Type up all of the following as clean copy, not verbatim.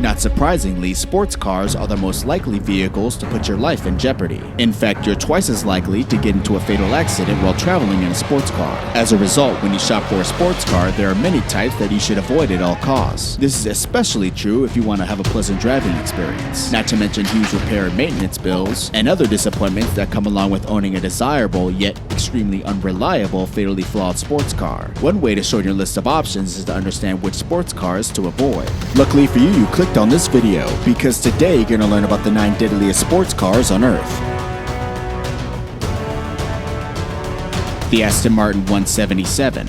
Not surprisingly, sports cars are the most likely vehicles to put your life in jeopardy. In fact, you're twice as likely to get into a fatal accident while traveling in a sports car. As a result, when you shop for a sports car, there are many types that you should avoid at all costs. This is especially true if you want to have a pleasant driving experience, not to mention huge repair and maintenance bills, and other disappointments that come along with owning a desirable yet extremely unreliable, fatally flawed sports car. One way to shorten your list of options is to understand which sports cars to avoid. Luckily for you, you clicked on this video, because today you're going to learn about the 9 deadliest sports cars on Earth. The Aston Martin 177.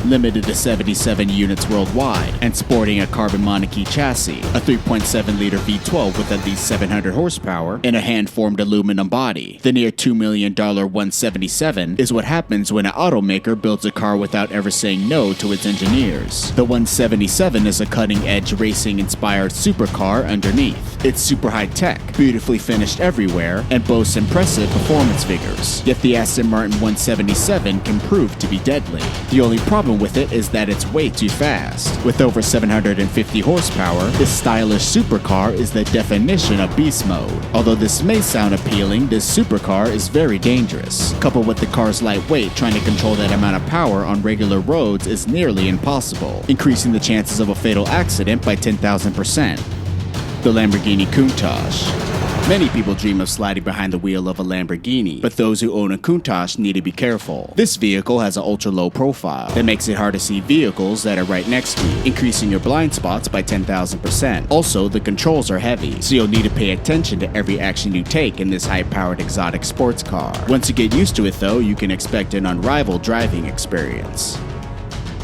Limited to 77 units worldwide, and sporting a carbon monarchy chassis, a 3.7-liter V12 with at least 700 horsepower, and a hand-formed aluminum body. The near $2 million 177 is what happens when an automaker builds a car without ever saying no to its engineers. The 177 is a cutting-edge racing-inspired supercar underneath. It's super high-tech, beautifully finished everywhere, and boasts impressive performance figures. Yet the Aston Martin 177 can prove to be deadly. The only problem with it is that it's way too fast. With over 750 horsepower, this stylish supercar is the definition of beast mode. Although this may sound appealing, this supercar is very dangerous. Coupled with the car's light weight, trying to control that amount of power on regular roads is nearly impossible, increasing the chances of a fatal accident by 10,000%. The Lamborghini Countach. Many people dream of sliding behind the wheel of a Lamborghini, but those who own a Countach need to be careful. This vehicle has an ultra-low profile that makes it hard to see vehicles that are right next to you, increasing your blind spots by 10,000%. Also, the controls are heavy, so you'll need to pay attention to every action you take in this high-powered exotic sports car. Once you get used to it though, you can expect an unrivaled driving experience.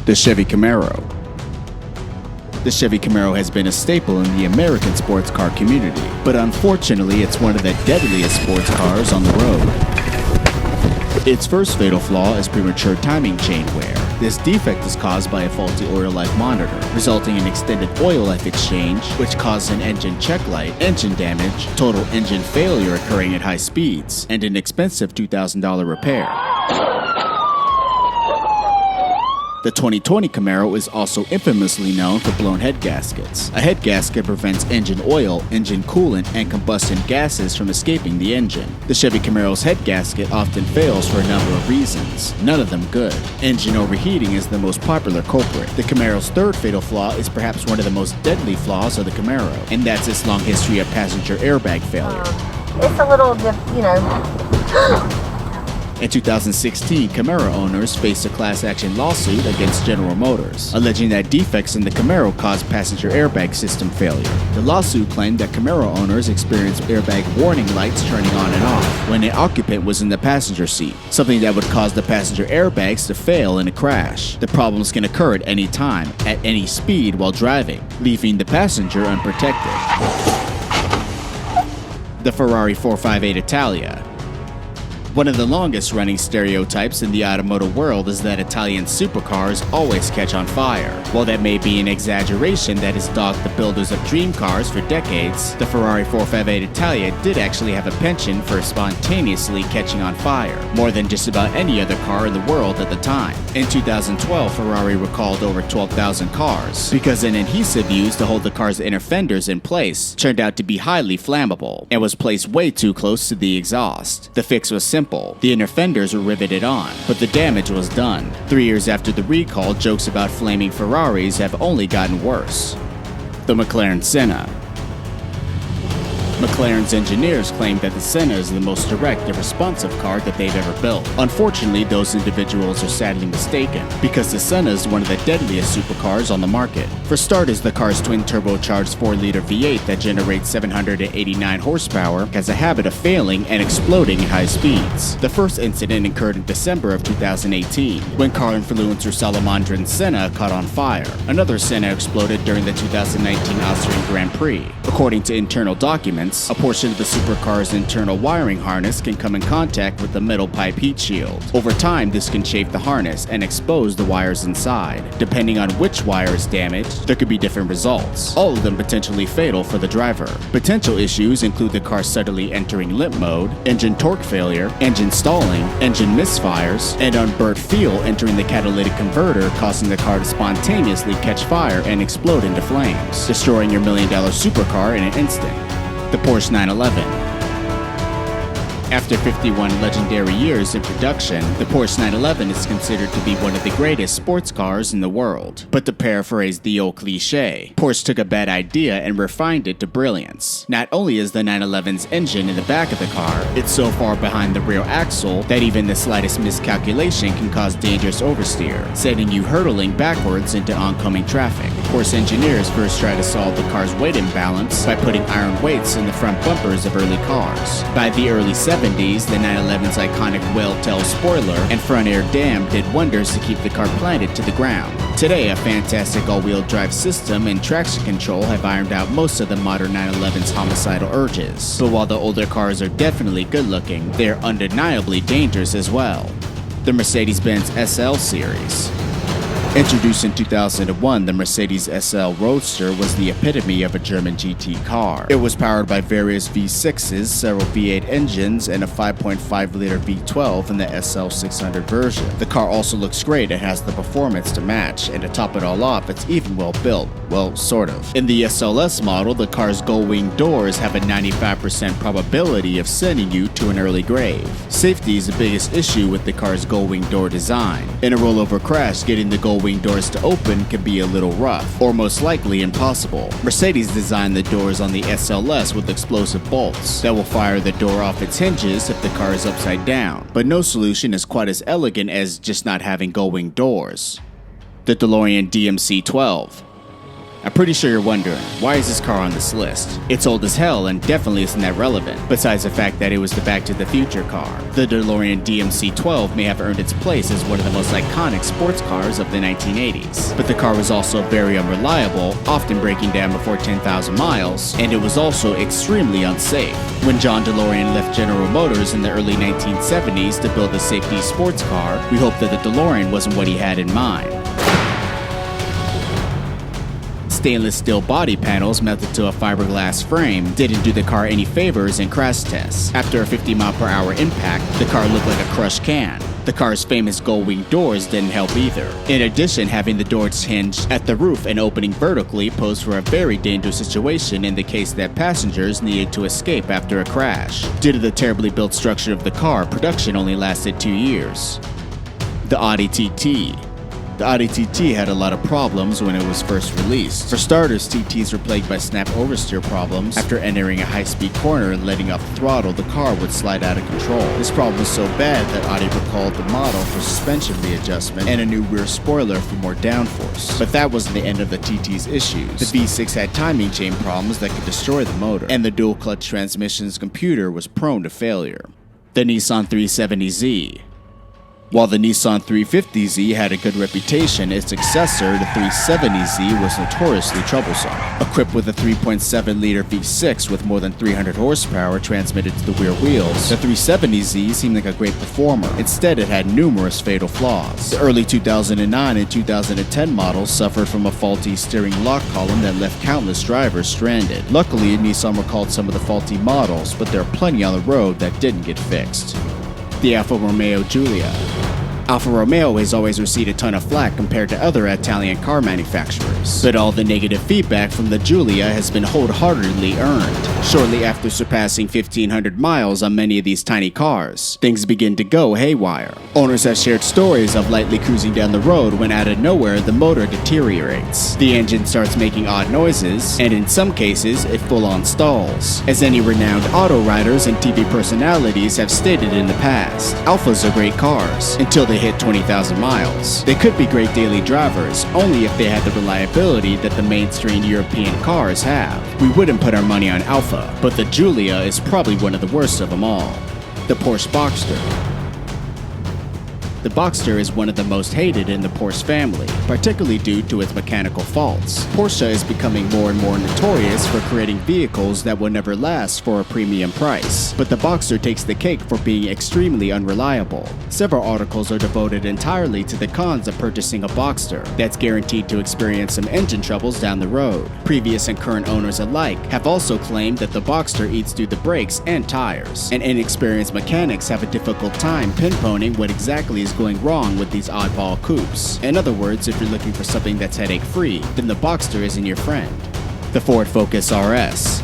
The Chevy Camaro. The Chevy Camaro has been a staple in the American sports car community, but unfortunately it's one of the deadliest sports cars on the road. Its first fatal flaw is premature timing chain wear. This defect is caused by a faulty oil life monitor, resulting in extended oil life exchange, which causes an engine check light, engine damage, total engine failure occurring at high speeds, and an expensive $2,000 repair. The 2020 Camaro is also infamously known for blown head gaskets. A head gasket prevents engine oil, engine coolant, and combustion gases from escaping the engine. The Chevy Camaro's head gasket often fails for a number of reasons, none of them good. Engine overheating is the most popular culprit. The Camaro's third fatal flaw is perhaps one of the most deadly flaws of the Camaro, and that's its long history of passenger airbag failure. It's a little, you In 2016, Camaro owners faced a class action lawsuit against General Motors, alleging that defects in the Camaro caused passenger airbag system failure. The lawsuit claimed that Camaro owners experienced airbag warning lights turning on and off when an occupant was in the passenger seat, something that would cause the passenger airbags to fail in a crash. The problems can occur at any time, at any speed while driving, leaving the passenger unprotected. The Ferrari 458 Italia. One of the longest running stereotypes in the automotive world is that Italian supercars always catch on fire. While that may be an exaggeration that has dogged the builders of dream cars for decades, the Ferrari 458 Italia did actually have a penchant for spontaneously catching on fire, more than just about any other car in the world at the time. In 2012, Ferrari recalled over 12,000 cars because an adhesive used to hold the car's inner fenders in place turned out to be highly flammable and was placed way too close to the exhaust. The fix was simple. The inner fenders were riveted on, but the damage was done. 3 years after the recall, jokes about flaming Ferraris have only gotten worse. The McLaren Senna. McLaren's engineers claim that the Senna is the most direct and responsive car that they've ever built. Unfortunately, those individuals are sadly mistaken, because the Senna is one of the deadliest supercars on the market. For starters, the car's twin-turbocharged 4-liter V8 that generates 789 horsepower has a habit of failing and exploding at high speeds. The first incident occurred in December of 2018, when car influencer Salamandrin Senna caught on fire. Another Senna exploded during the 2019 Austrian Grand Prix. According to internal documents, once, a portion of the supercar's internal wiring harness can come in contact with the metal pipe heat shield. Over time, this can chafe the harness and expose the wires inside. Depending on which wire is damaged, there could be different results, all of them potentially fatal for the driver. Potential issues include the car suddenly entering limp mode, engine torque failure, engine stalling, engine misfires, and unburnt fuel entering the catalytic converter, causing the car to spontaneously catch fire and explode into flames, destroying your $1 million supercar in an instant. The Porsche 911. After 51 legendary years in production, the Porsche 911 is considered to be one of the greatest sports cars in the world. But to paraphrase the old cliche, Porsche took a bad idea and refined it to brilliance. Not only is the 911's engine in the back of the car, it's so far behind the rear axle that even the slightest miscalculation can cause dangerous oversteer, sending you hurtling backwards into oncoming traffic. Porsche engineers first tried to solve the car's weight imbalance by putting iron weights in the front bumpers of early cars. By the early 70s, the 911's iconic whale-tail spoiler and front air dam did wonders to keep the car planted to the ground. Today, a fantastic all-wheel drive system and traction control have ironed out most of the modern 911's homicidal urges. But while the older cars are definitely good-looking, they are undeniably dangerous as well. The Mercedes-Benz SL series. Introduced in 2001, the Mercedes SL Roadster was the epitome of a German GT car. It was powered by various V6s, several V8 engines, and a 5.5-liter V12 in the SL 600 version. The car also looks great and has the performance to match, and to top it all off, it's even well built. Well, sort of. In the SLS model, the car's gull-wing doors have a 95% probability of sending you to an early grave. Safety is the biggest issue with the car's gull-wing door design. In a rollover crash, getting the gull-wing doors to open can be a little rough, or most likely impossible. Mercedes designed the doors on the SLS with explosive bolts that will fire the door off its hinges if the car is upside down, but no solution is quite as elegant as just not having gull-wing doors. The DeLorean DMC-12. I'm pretty sure you're wondering, why is this car on this list? It's old as hell and definitely isn't that relevant, besides the fact that it was the Back to the Future car. The DeLorean DMC-12 may have earned its place as one of the most iconic sports cars of the 1980s, but the car was also very unreliable, often breaking down before 10,000 miles, and it was also extremely unsafe. When John DeLorean left General Motors in the early 1970s to build a safety sports car, we hoped that the DeLorean wasn't what he had in mind. Stainless steel body panels melted to a fiberglass frame didn't do the car any favors in crash tests. After a 50-mile-per-hour impact, the car looked like a crushed can. The car's famous gull-wing doors didn't help either. In addition, having the doors hinged at the roof and opening vertically posed for a very dangerous situation in the case that passengers needed to escape after a crash. Due to the terribly built structure of the car, production only lasted 2 years. The Audi TT. The Audi TT had a lot of problems when it was first released. For starters, TTs were plagued by snap oversteer problems. After entering a high-speed corner and letting off the throttle, the car would slide out of control. This problem was so bad that Audi recalled the model for suspension readjustment and a new rear spoiler for more downforce. But that wasn't the end of the TT's issues. The V6 had timing chain problems that could destroy the motor, and the dual-clutch transmission's computer was prone to failure. The Nissan 370Z. While the Nissan 350Z had a good reputation, its successor, the 370Z, was notoriously troublesome. Equipped with a 3.7-liter V6 with more than 300 horsepower transmitted to the rear wheels, the 370Z seemed like a great performer. Instead, it had numerous fatal flaws. The early 2009 and 2010 models suffered from a faulty steering lock column that left countless drivers stranded. Luckily, Nissan recalled some of the faulty models, but there are plenty on the road that didn't get fixed. The Alfa Romeo Giulia. Alfa Romeo has always received a ton of flack compared to other Italian car manufacturers, but all the negative feedback from the Giulia has been wholeheartedly earned. Shortly after surpassing 1,500 miles on many of these tiny cars, things begin to go haywire. Owners have shared stories of lightly cruising down the road when out of nowhere the motor deteriorates. The engine starts making odd noises, and in some cases it full-on stalls. As any renowned auto riders and TV personalities have stated in the past, Alfas are great cars until they hit 20,000 miles. They could be great daily drivers, only if they had the reliability that the mainstream European cars have. We wouldn't put our money on Alfa, but the Giulia is probably one of the worst of them all. The Porsche Boxster. The Boxster is one of the most hated in the Porsche family, particularly due to its mechanical faults. Porsche is becoming more and more notorious for creating vehicles that will never last for a premium price, but the Boxster takes the cake for being extremely unreliable. Several articles are devoted entirely to the cons of purchasing a Boxster that's guaranteed to experience some engine troubles down the road. Previous and current owners alike have also claimed that the Boxster eats through the brakes and tires, and inexperienced mechanics have a difficult time pinpointing what exactly is going wrong with these oddball coupes. In other words, if you're looking for something that's headache-free, then the Boxster isn't your friend. The Ford Focus RS.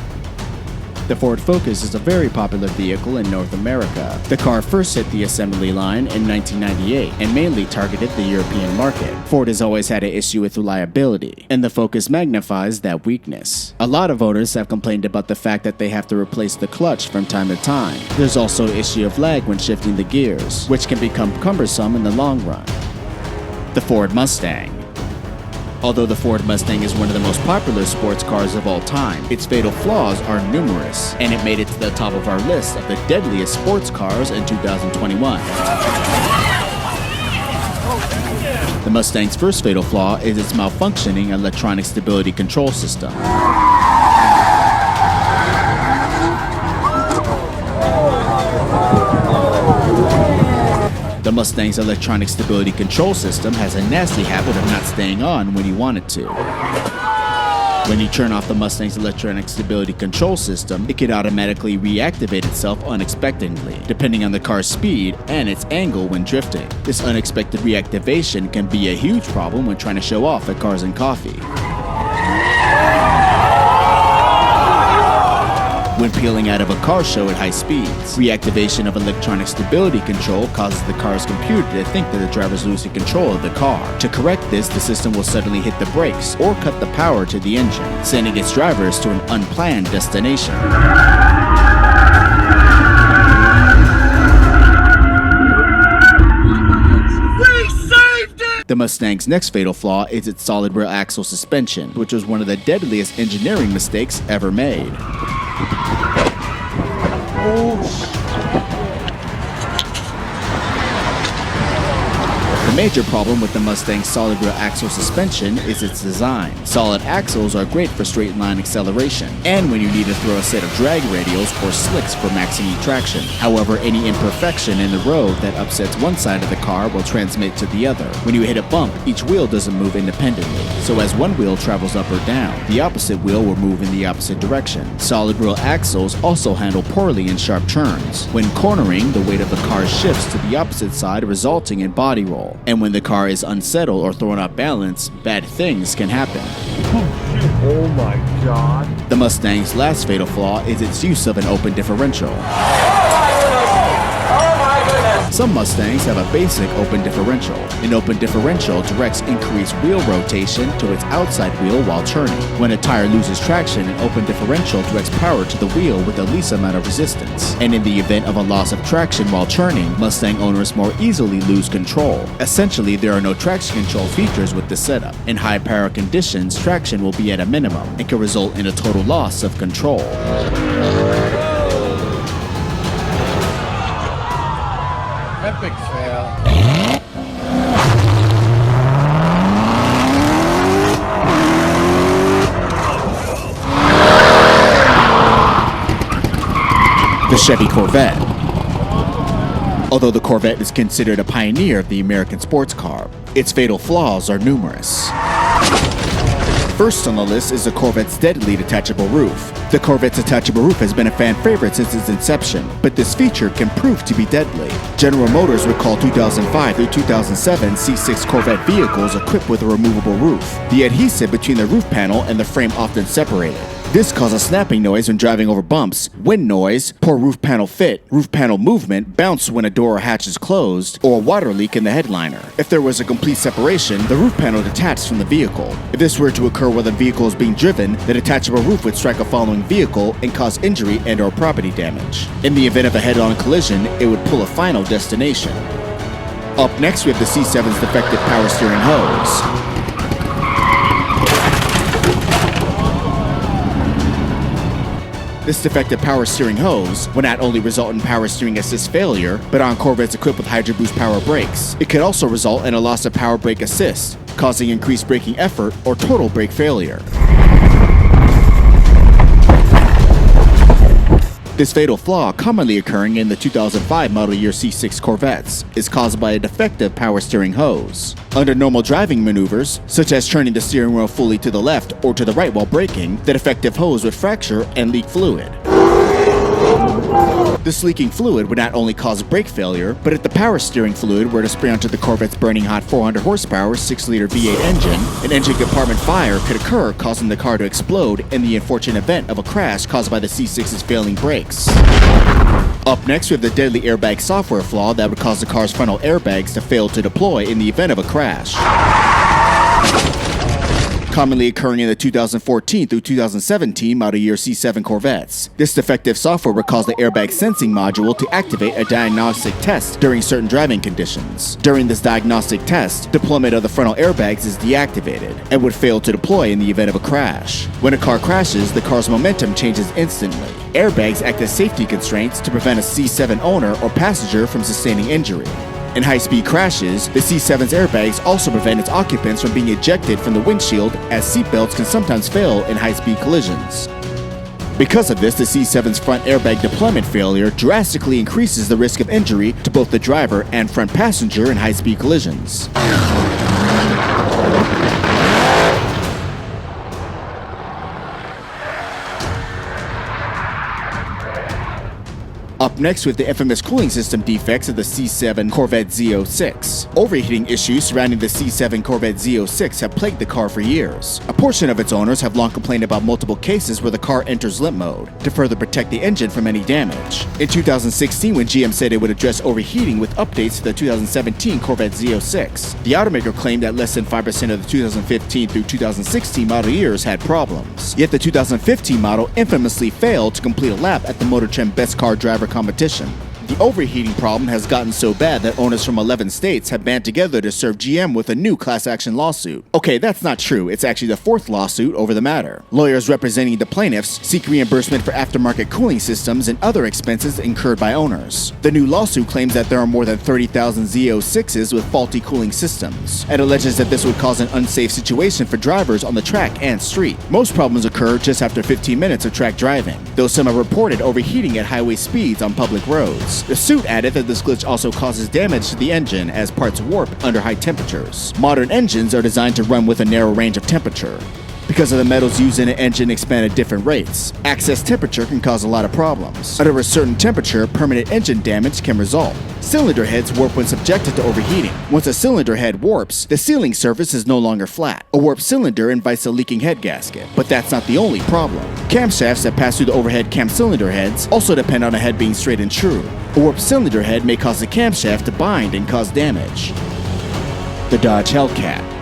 The Ford Focus is a very popular vehicle in North America. The car first hit the assembly line in 1998 and mainly targeted the European market. Ford has always had an issue with reliability, and the Focus magnifies that weakness. A lot of owners have complained about the fact that they have to replace the clutch from time to time. There's also an issue of lag when shifting the gears, which can become cumbersome in the long run. The Ford Mustang. Although the Ford Mustang is one of the most popular sports cars of all time, its fatal flaws are numerous, and it made it to the top of our list of the deadliest sports cars in 2021. The Mustang's first fatal flaw is its malfunctioning electronic stability control system. The Mustang's electronic stability control system has a nasty habit of not staying on when you want it to. When you turn off the Mustang's electronic stability control system, it can automatically reactivate itself unexpectedly, depending on the car's speed and its angle when drifting. This unexpected reactivation can be a huge problem when trying to show off at Cars and Coffee. When peeling out of a car show at high speeds, reactivation of electronic stability control causes the car's computer to think that the driver is losing control of the car. To correct this, the system will suddenly hit the brakes or cut the power to the engine, sending its drivers to an unplanned destination. The Mustang's next fatal flaw is its solid rear axle suspension, which was one of the deadliest engineering mistakes ever made. The major problem with the Mustang's solid rear axle suspension is its design. Solid axles are great for straight line acceleration, and when you need to throw a set of drag radials or slicks for maximum traction. However, any imperfection in the road that upsets one side of the car will transmit to the other. When you hit a bump, each wheel doesn't move independently, so as one wheel travels up or down, the opposite wheel will move in the opposite direction. Solid rear axles also handle poorly in sharp turns. When cornering, the weight of the car shifts to the opposite side, resulting in body roll. And when the car is unsettled or thrown off balance, bad things can happen. Oh my god. The Mustang's last fatal flaw is its use of an open differential. Some Mustangs have a basic open differential. An open differential directs increased wheel rotation to its outside wheel while churning. When a tire loses traction, an open differential directs power to the wheel with the least amount of resistance. And in the event of a loss of traction while churning, Mustang owners more easily lose control. Essentially, there are no traction control features with this setup. In high power conditions, traction will be at a minimum and can result in a total loss of control. Epic fail. The Chevy Corvette. Although the Corvette is considered a pioneer of the American sports car, its fatal flaws are numerous. First on the list is the Corvette's deadly detachable roof. The Corvette's detachable roof has been a fan favorite since its inception, but this feature can prove to be deadly. General Motors recalled 2005 through 2007 C6 Corvette vehicles equipped with a removable roof. The adhesive between the roof panel and the frame often separated. This causes snapping noise when driving over bumps, wind noise, poor roof panel fit, roof panel movement, bounce when a door or hatch is closed, or a water leak in the headliner. If there was a complete separation, the roof panel detached from the vehicle. If this were to occur while the vehicle is being driven, the detachable roof would strike a following vehicle and cause injury and or property damage. In the event of a head-on collision, it would pull a final destination. Up next, we have the C7's defective power steering hose. This defective power steering hose would not only result in power steering assist failure, but on Corvettes equipped with Hydro Boost power brakes, it could also result in a loss of power brake assist, causing increased braking effort or total brake failure. This fatal flaw, commonly occurring in the 2005 model year C6 Corvettes, is caused by a defective power steering hose. Under normal driving maneuvers, such as turning the steering wheel fully to the left or to the right while braking, the defective hose would fracture and leak fluid. This leaking fluid would not only cause brake failure, but if the power steering fluid were to spray onto the Corvette's burning hot 400 horsepower 6-liter V8 engine, an engine compartment fire could occur, causing the car to explode in the unfortunate event of a crash caused by the C6's failing brakes. Up next, we have the deadly airbag software flaw that would cause the car's frontal airbags to fail to deploy in the event of a crash. Commonly occurring in the 2014 through 2017 model year C7 Corvettes. This defective software would cause the airbag sensing module to activate a diagnostic test during certain driving conditions. During this diagnostic test, deployment of the frontal airbags is deactivated and would fail to deploy in the event of a crash. When a car crashes, the car's momentum changes instantly. Airbags act as safety constraints to prevent a C7 owner or passenger from sustaining injury. In high-speed crashes, the C7's airbags also prevent its occupants from being ejected from the windshield, as seatbelts can sometimes fail in high-speed collisions. Because of this, the C7's front airbag deployment failure drastically increases the risk of injury to both the driver and front passenger in high-speed collisions. Up next, with the infamous cooling system defects of the C7 Corvette Z06. Overheating issues surrounding the C7 Corvette Z06 have plagued the car for years. A portion of its owners have long complained about multiple cases where the car enters limp mode to further protect the engine from any damage. In 2016, when GM said it would address overheating with updates to the 2017 Corvette Z06, the automaker claimed that less than 5% of the 2015 through 2016 model years had problems. Yet the 2015 model infamously failed to complete a lap at the Motor Trend Best Car Driver competition. The overheating problem has gotten so bad that owners from 11 states have band together to serve GM with a new class action lawsuit. Okay, that's not true. It's actually the fourth lawsuit over the matter. Lawyers representing the plaintiffs seek reimbursement for aftermarket cooling systems and other expenses incurred by owners. The new lawsuit claims that there are more than 30,000 Z06s with faulty cooling systems, and alleges that this would cause an unsafe situation for drivers on the track and street. Most problems occur just after 15 minutes of track driving, though some are reported overheating at highway speeds on public roads. The suit added that this glitch also causes damage to the engine as parts warp under high temperatures. Modern engines are designed to run with a narrow range of temperature, because of the metals used in an engine expand at different rates. Excess temperature can cause a lot of problems. Under a certain temperature, permanent engine damage can result. Cylinder heads warp when subjected to overheating. Once a cylinder head warps, the sealing surface is no longer flat. A warped cylinder invites a leaking head gasket, but that's not the only problem. Camshafts that pass through the overhead cam cylinder heads also depend on a head being straight and true. A warped cylinder head may cause the camshaft to bind and cause damage. The Dodge Hellcat.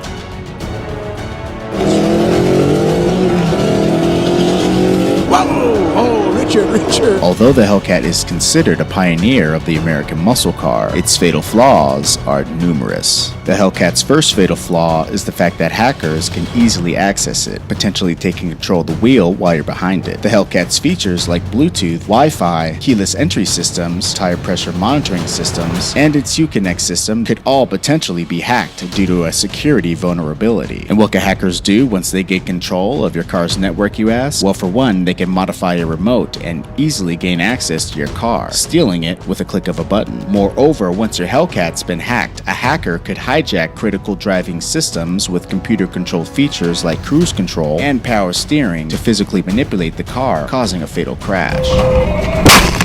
Richard. Although the Hellcat is considered a pioneer of the American muscle car, its fatal flaws are numerous. The Hellcat's first fatal flaw is the fact that hackers can easily access it, potentially taking control of the wheel while you're behind it. The Hellcat's features like Bluetooth, Wi-Fi, keyless entry systems, tire pressure monitoring systems, and its Uconnect system could all potentially be hacked due to a security vulnerability. And what can hackers do once they get control of your car's network, you ask? Well, for one, they can modify your remote and easily gain access to your car, stealing it with a click of a button. Moreover, once your Hellcat's been hacked, a hacker could hijack critical driving systems with computer-controlled features like cruise control and power steering to physically manipulate the car, causing a fatal crash.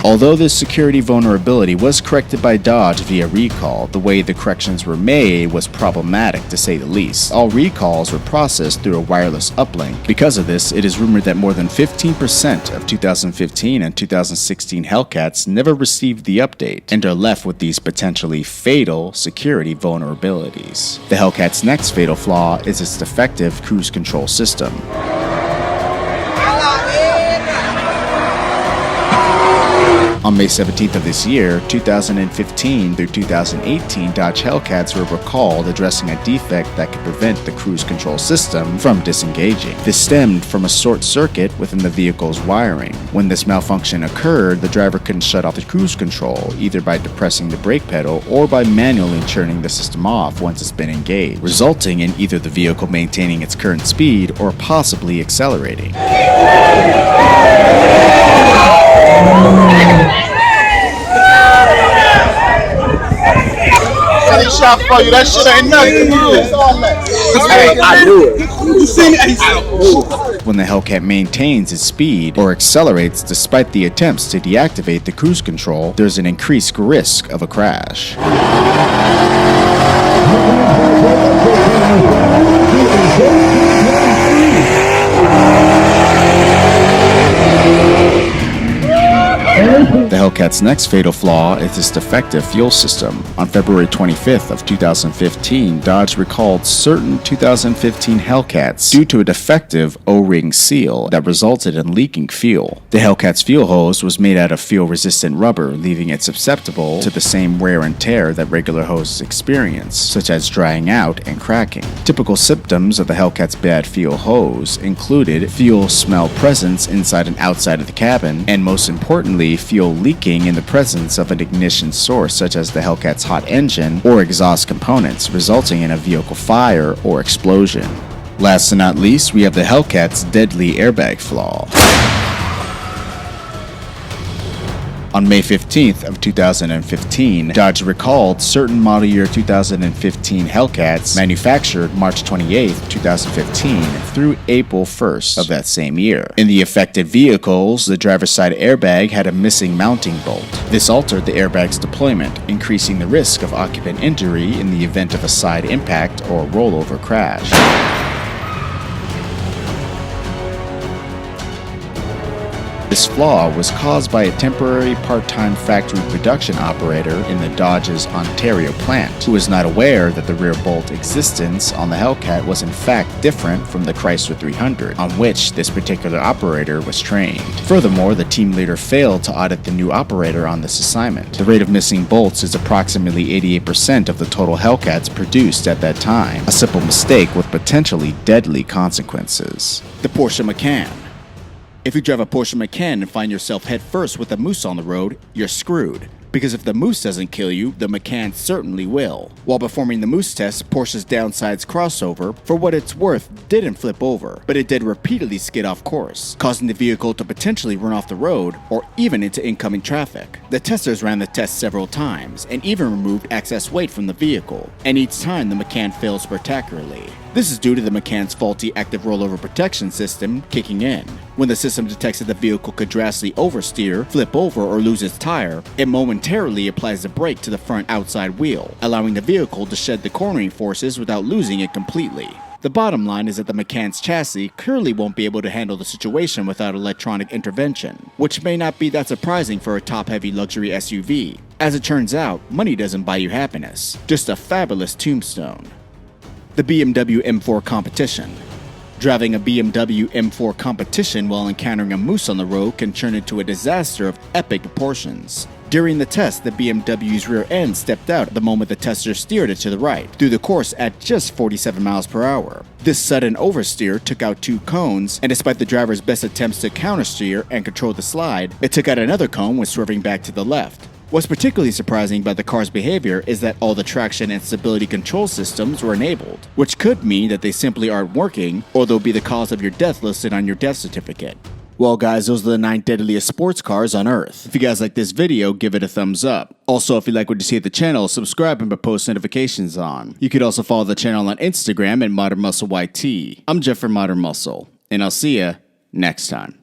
Although this security vulnerability was corrected by Dodge via recall, the way the corrections were made was problematic to say the least. All recalls were processed through a wireless uplink. Because of this, it is rumored that more than 15% of 2015 and 2016 Hellcats never received the update and are left with these potentially fatal security vulnerabilities. The Hellcat's next fatal flaw is its defective cruise control system. On On May 17th of this year, 2015 through 2018 Dodge Hellcats were recalled addressing a defect that could prevent the cruise control system from disengaging. This stemmed from a short circuit within the vehicle's wiring. When this malfunction occurred, the driver couldn't shut off the cruise control, either by depressing the brake pedal or by manually turning the system off once it's been engaged, resulting in either the vehicle maintaining its current speed or possibly accelerating. Shot for you. That shit ain't nothing. I knew it. You seen it? When the Hellcat maintains its speed or accelerates despite the attempts to deactivate the cruise control, there's an increased risk of a crash. The Hellcat's next fatal flaw is its defective fuel system. On February 25th of 2015, Dodge recalled certain 2015 Hellcats due to a defective O-ring seal that resulted in leaking fuel. The Hellcat's fuel hose was made out of fuel-resistant rubber, leaving it susceptible to the same wear and tear that regular hoses experience, such as drying out and cracking. Typical symptoms of the Hellcat's bad fuel hose included fuel smell presence inside and outside of the cabin, and most importantly, fuel leaking in the presence of an ignition source such as the Hellcat's hot engine or exhaust components, resulting in a vehicle fire or explosion. Last but not least, we have the Hellcat's deadly airbag flaw. On May 15th of 2015, Dodge recalled certain model year 2015 Hellcats manufactured March 28, 2015 through April 1st of that same year. In the affected vehicles, the driver's side airbag had a missing mounting bolt. This altered the airbag's deployment, increasing the risk of occupant injury in the event of a side impact or rollover crash. This flaw was caused by a temporary part-time factory production operator in the Dodge's Ontario plant, who was not aware that the rear bolt existence on the Hellcat was in fact different from the Chrysler 300, on which this particular operator was trained. Furthermore, the team leader failed to audit the new operator on this assignment. The rate of missing bolts is approximately 88% of the total Hellcats produced at that time, a simple mistake with potentially deadly consequences. The Porsche Macan. If you drive a Porsche Macan and find yourself head first with a moose on the road, you're screwed. Because if the moose doesn't kill you, the Macan certainly will. While performing the moose test, Porsche's downsides crossover, for what it's worth, didn't flip over, but it did repeatedly skid off course, causing the vehicle to potentially run off the road or even into incoming traffic. The testers ran the test several times and even removed excess weight from the vehicle, and each time the Macan failed spectacularly. This is due to the Macan's faulty active rollover protection system kicking in. When the system detects that the vehicle could drastically oversteer, flip over, or lose its tire, it momentarily applies the brake to the front outside wheel, allowing the vehicle to shed the cornering forces without losing it completely. The bottom line is that the Macan's chassis clearly won't be able to handle the situation without electronic intervention, which may not be that surprising for a top-heavy luxury SUV. As it turns out, money doesn't buy you happiness, just a fabulous tombstone. The BMW M4 competition. Driving a BMW M4 competition while encountering a moose on the road can turn into a disaster of epic proportions. During the test, the BMW's rear end stepped out the moment the tester steered it to the right, through the course at just 47 miles per hour. This sudden oversteer took out 2 cones, and despite the driver's best attempts to countersteer and control the slide, it took out another cone when swerving back to the left. What's particularly surprising about the car's behavior is that all the traction and stability control systems were enabled, which could mean that they simply aren't working, or they'll be the cause of your death listed on your death certificate. Well guys, those are the 9 deadliest sports cars on Earth. If you guys like this video, give it a thumbs up. Also, if you like what you see at the channel, subscribe and put post notifications on. You could also follow the channel on Instagram at Modern Muscle YT. I'm Jeff from Modern Muscle, and I'll see ya next time.